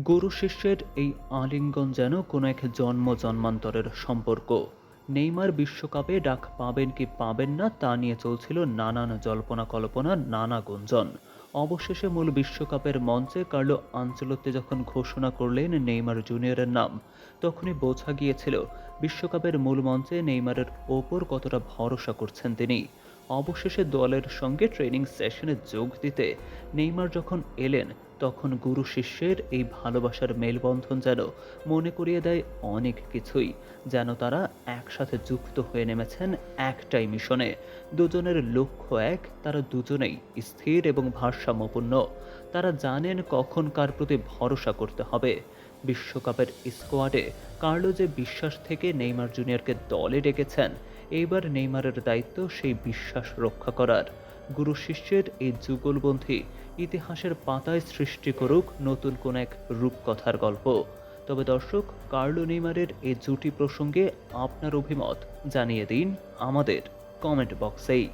গুরু শিষ্যের এই আলিঙ্গন যেন কোনো এক জন্ম জন্মান্তরের সম্পর্ক। নেইমার বিশ্বকাপে ডাক পাবেন কি পাবেন না তা নিয়ে চলছিল নানান জল্পনা কল্পনা, নানা গুঞ্জন। অবশেষে মূল বিশ্বকাপের মঞ্চে কার্লো আনচেলত্তি যখন ঘোষণা করলেন নেইমার জুনিয়রের নাম, তখনই বোঝা গিয়েছিল বিশ্বকাপের মূল মঞ্চে নেইমারের ওপর কতটা ভরসা করছেন তিনি। অবশেষে দলের সঙ্গে ট্রেনিং সেশনে যোগ দিতে নেইমার যখন এলেন, তখন গুরু শিষ্যের এই ভালোবাসার মেলবন্ধন যেন মনে করিয়ে দেয় অনেক কিছুই। যেন তারা একসাথে যুক্ত হয়ে নেমেছেন একটাই মিশনে। দুজনের লক্ষ্য এক, তারা দুজনেই স্থির এবং ভারসাম্যপূর্ণ। তারা জানেন কখন কার প্রতি ভরসা করতে হবে। বিশ্বকাপের স্কোয়াডে কার্লো যে বিশ্বাস থেকে নেইমার জুনিয়রকে দলে ডেকেছেন, এইবার নেইমারের দায়িত্ব সেই বিশ্বাস রক্ষা করার। গুরু শিষ্যের এই যুগলবন্ধী ইতিহাসের পাতায় সৃষ্টি করুক নতুন কোন এক রূপকথার গল্প। তবে দর্শক, কার্লো নেইমারের এই জুটি প্রসঙ্গে আপনার অভিমত জানিয়ে দিন আমাদের কমেন্ট বক্সেই।